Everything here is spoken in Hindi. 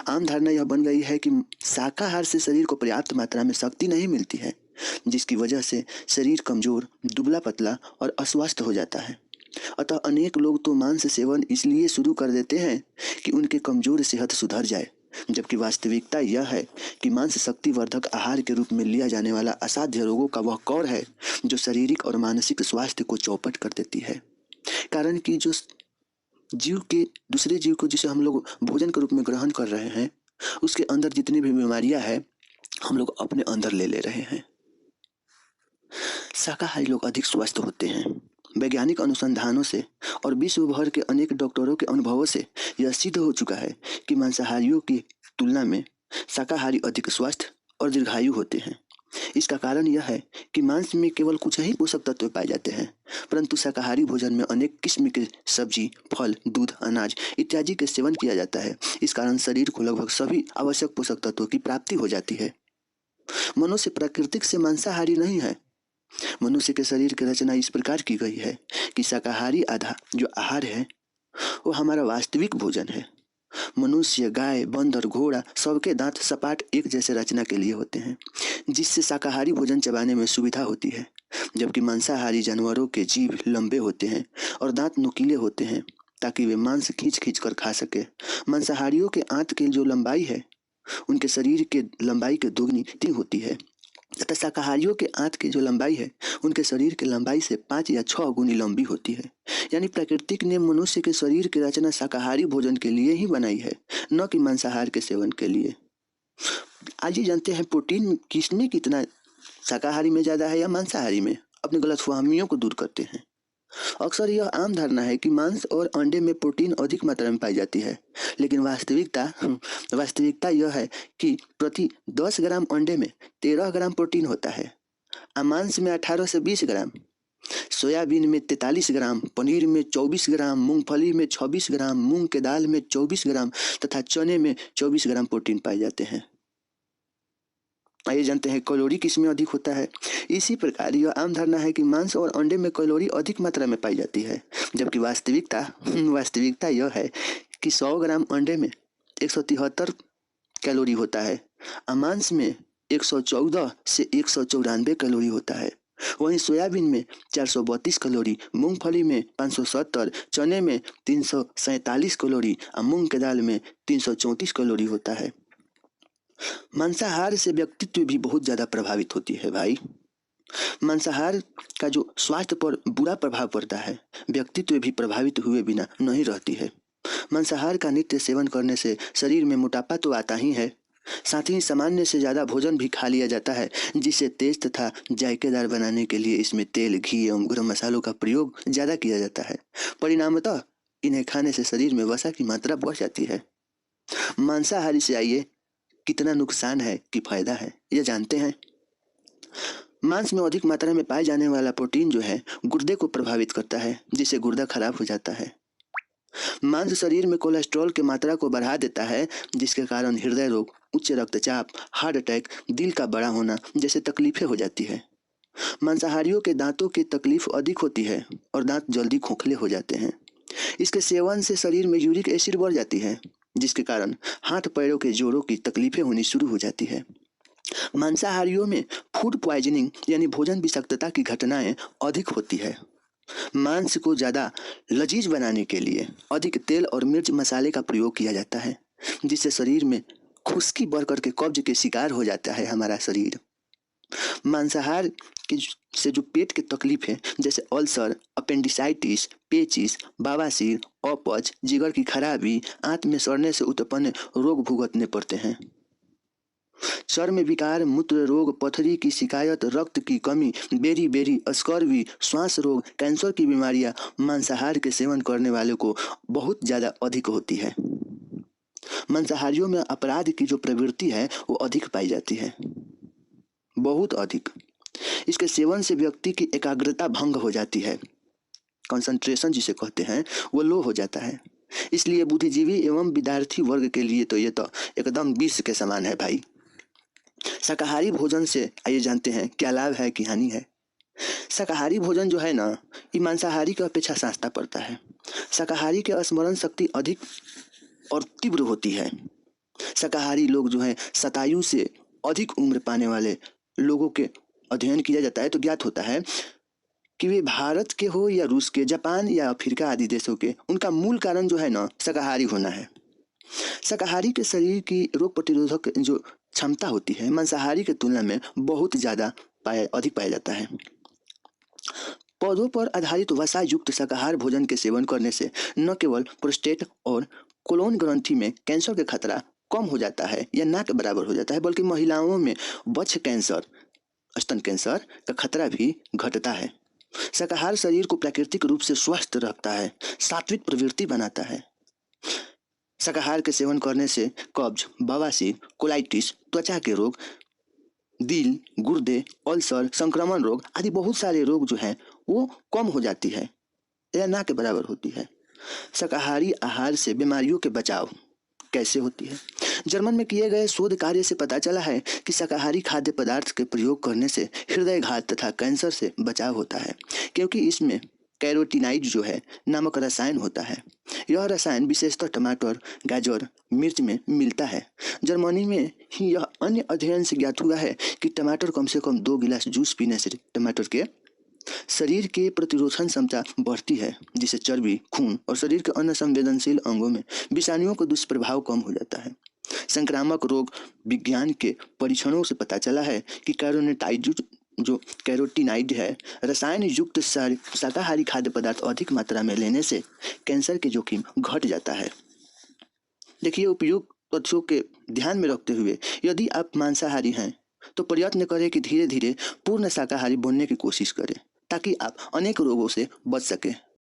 आम धारणा यह बन गई है कि शाकाहार से शरीर को पर्याप्त मात्रा में शक्ति नहीं मिलती है, जिसकी वजह से शरीर कमजोर, दुबला पतला और अस्वस्थ हो जाता है। अतः अनेक लोग तो मांस सेवन इसलिए शुरू कर देते हैं कि उनके कमजोर सेहत सुधर जाए, जबकि वास्तविकता यह है कि मांस शक्तिवर्धक आहार के रूप में लिया जाने वाला असाध्य रोगों का वह कौर है जो शारीरिक और मानसिक स्वास्थ्य को चौपट कर देती है। कारण कि जो जीव के दूसरे जीव को जिसे हम लोग भोजन के रूप में ग्रहण कर रहे हैं, उसके अंदर जितनी भी बीमारियां हैं हम लोग अपने अंदर ले रहे हैं। शाकाहारी लोग अधिक स्वस्थ होते हैं। वैज्ञानिक अनुसंधानों से और विश्व भर के अनेक डॉक्टरों के अनुभवों से यह सिद्ध हो चुका है कि मांसाहारियों की तुलना में शाकाहारी अधिक स्वस्थ और दीर्घायु होते हैं। इसका कारण यह है कि मांस में केवल कुछ ही पोषक तत्व पाए जाते हैं, परंतु शाकाहारी भोजन में अनेक किस्म के सब्जी, फल, दूध, अनाज इत्यादि के सेवन किया जाता है। इस कारण शरीर को लगभग सभी आवश्यक पोषक तत्वों की प्राप्ति हो जाती है। मनुष्य प्राकृतिक से मांसाहारी नहीं है। मनुष्य के शरीर की रचना इस प्रकार की गई है कि शाकाहारी आधा जो आहार है वो हमारा वास्तविक भोजन है। मनुष्य, गाय, बंदर, घोड़ा सबके दांत सपाट एक जैसे रचना के लिए होते हैं, जिससे शाकाहारी भोजन चबाने में सुविधा होती है, जबकि मांसाहारी जानवरों के जीभ लंबे होते हैं और दांत नुकीले होते हैं ताकि वे मांस खींच खींच कर खा सके। मांसाहारियों के आंत की जो लंबाई है उनके शरीर के लंबाई के दोगुनी होती है तथा शाकाहारियों के आंत की जो लंबाई है उनके शरीर की लंबाई से 5 या 6 गुनी लंबी होती है। यानी प्राकृतिक ने मनुष्य के शरीर की रचना शाकाहारी भोजन के लिए ही बनाई है, न कि मांसाहार के सेवन के लिए। आज ही जानते हैं प्रोटीन किसमें कितना शाकाहारी में ज़्यादा है या मांसाहारी में। अपनी गलतफहमियों को दूर करते हैं। अक्सर यह आम धारणा है कि मांस और अंडे में प्रोटीन अधिक मात्रा में पाई जाती है, लेकिन वास्तविकता यह है कि प्रति 10 ग्राम अंडे में 13 ग्राम प्रोटीन होता है, मांस में 18 से 20 ग्राम, सोयाबीन में 43 ग्राम, पनीर में 24 ग्राम, मूंगफली में 26 ग्राम, मूंग के दाल में 24 ग्राम तथा चने में 24 ग्राम प्रोटीन पाए जाते हैं। आइए जानते हैं कैलोरी किसमें अधिक होता है। इसी प्रकार यह आम धारणा है कि मांस और अंडे में कैलोरी अधिक मात्रा में पाई जाती है, जबकि वास्तविकता यह है कि 100 ग्राम अंडे में 173 कैलोरी होता है, मांस में 114 से 194 कैलोरी होता है। वहीं सोयाबीन में 432 कैलोरी, मूंगफली में 570, चने में 347 कैलोरी और मूंग के दाल में 334 कैलोरी होता है। मांसाहार से व्यक्तित्व भी बहुत ज़्यादा प्रभावित होती है भाई। मांसाहार का जो स्वास्थ्य पर बुरा प्रभाव पड़ता है, व्यक्तित्व भी प्रभावित हुए बिना नहीं रहती है। मांसाहार का नित्य सेवन करने से शरीर में मोटापा तो आता ही है, साथ ही सामान्य से ज़्यादा भोजन भी खा लिया जाता है, जिसे तेज तथा जायकेदार बनाने के लिए इसमें तेल, घी एवं गरम मसालों का प्रयोग ज़्यादा किया जाता है। परिणामतः इन्हें खाने से शरीर में वसा की मात्रा बढ़ जाती है। मांसाहारी से आइए कितना नुकसान है कि फायदा है यह जानते हैं। मांस में अधिक मात्रा में पाए जाने वाला प्रोटीन जो है गुर्दे को प्रभावित करता है, जिससे गुर्दा खराब हो जाता है। मांस शरीर में कोलेस्ट्रॉल की मात्रा को बढ़ा देता है, जिसके कारण हृदय रोग, उच्च रक्तचाप, हार्ट अटैक, दिल का बड़ा होना जैसे तकलीफें हो जाती है। मांसाहारियों के दांतों की तकलीफ अधिक होती है और दांत जल्दी खोखले हो जाते हैं। इसके सेवन से शरीर में यूरिक एसिड बढ़ जाती है, जिसके कारण हाथ पैरों के जोड़ों की तकलीफें होनी शुरू हो जाती है। मांसाहारियों में फूड पॉइजनिंग यानी भोजन विषाक्तता की घटनाएं अधिक होती है। मांस को ज़्यादा लजीज बनाने के लिए अधिक तेल और मिर्च मसाले का प्रयोग किया जाता है, जिससे शरीर में खुश्की बढ़ कर के कब्ज के शिकार हो जाता है हमारा शरीर। मांसाहार से जो पेट की तकलीफ है जैसे अल्सर, अपेंडिसाइटिस, पेचिस, बवासीर, अपच, जिगर की खराबी, आंत में सड़ने से उत्पन्न रोग भुगतने पड़ते हैं। चर्म विकार, मूत्र रोग, पथरी की शिकायत, रक्त की कमी, बेरी, स्कर्वी, श्वास रोग, कैंसर की बीमारियां मांसाहार के सेवन करने वाले को बहुत ज़्यादा अधिक होती है। मांसाहारियों में अपराध की जो प्रवृत्ति है वो अधिक पाई जाती है, बहुत अधिक। इसके सेवन से व्यक्ति की एकाग्रता भंग हो जाती है, कंसंट्रेशन जिसे कहते हैं वो लो हो जाता है। इसलिए बुद्धिजीवी एवं विद्यार्थी वर्ग के लिए तो ये तो एकदम विष के समान है भाई। शाकाहारी भोजन से आइए जानते हैं क्या लाभ है कि हानि है। शाकाहारी भोजन जो है ना, ये मांसाहारी की अपेक्षा सस्ता पड़ता है। शाकाहारी के स्मरण शक्ति अधिक और तीव्र होती है। शाकाहारी लोग जो हैं शतायु से अधिक उम्र पाने वाले लोगों के अध्ययन किया जाता है तो ज्ञात होता है कि वे भारत के हो या रूस के, जापान या अफ्रीका आदि देशों के, उनका मूल कारण जो है ना शाकाहारी होना है। शाकाहारी के शरीर की रोग प्रतिरोधक जो क्षमता होती है मांसाहारी के तुलना में बहुत ज़्यादा अधिक पाया जाता है। पौधों पर आधारित वसा युक्त शाकाहार भोजन के सेवन करने से न केवल प्रोस्टेट और कोलोन ग्रंथि में कैंसर का खतरा कम हो जाता है या ना के बराबर हो जाता है, बल्कि महिलाओं में वक्ष कैंसर, स्तन कैंसर का खतरा भी घटता है। शाकाहार शरीर को प्राकृतिक रूप से स्वस्थ रखता है, सात्विक प्रवृत्ति बनाता है। शाकाहार के सेवन करने से कब्ज, बवासीर, कोलाइटिस, त्वचा के रोग, दिल, गुर्दे, अल्सर, संक्रमण रोग आदि बहुत सारे रोग जो हैं वो कम हो जाती है या ना के बराबर होती है। शाकाहारी आहार से बीमारियों के बचाव कैसे होती है? जर्मन में किए गए शोध कार्य से पता चला है कि शाकाहारी खाद्य पदार्थ के प्रयोग करने से हृदयघात तथा कैंसर से बचाव होता है, क्योंकि इसमें कैरोटीनाइड जो है नामक रसायन होता है। यह रसायन विशेषतः टमाटर, गाजर, मिर्च में मिलता है। जर्मनी में ही यह अन्य अध्ययन से ज्ञात हुआ है कि टमाटर कम से कम 2 गिलास जूस पीने से टमाटर के शरीर की प्रतिरोधन क्षमता बढ़ती है, जिससे चर्बी, खून और शरीर के अन्य संवेदनशील अंगों में विषाणुओं का दुष्प्रभाव कम हो जाता है। संक्रामक रोग विज्ञान के परीक्षणों से पता चला है कि कैरोटीनाइड है रसायन युक्त शाकाहारी खाद्य पदार्थ अधिक मात्रा में लेने से कैंसर के जोखिम घट जाता है। देखिए, उपयुक्त तथ्यों के ध्यान में रखते हुए यदि आप मांसाहारी हैं तो प्रयत्न करें कि धीरे धीरे पूर्ण शाकाहारी बनने की कोशिश करें, ताकि आप अनेक रोगों से बच सकें।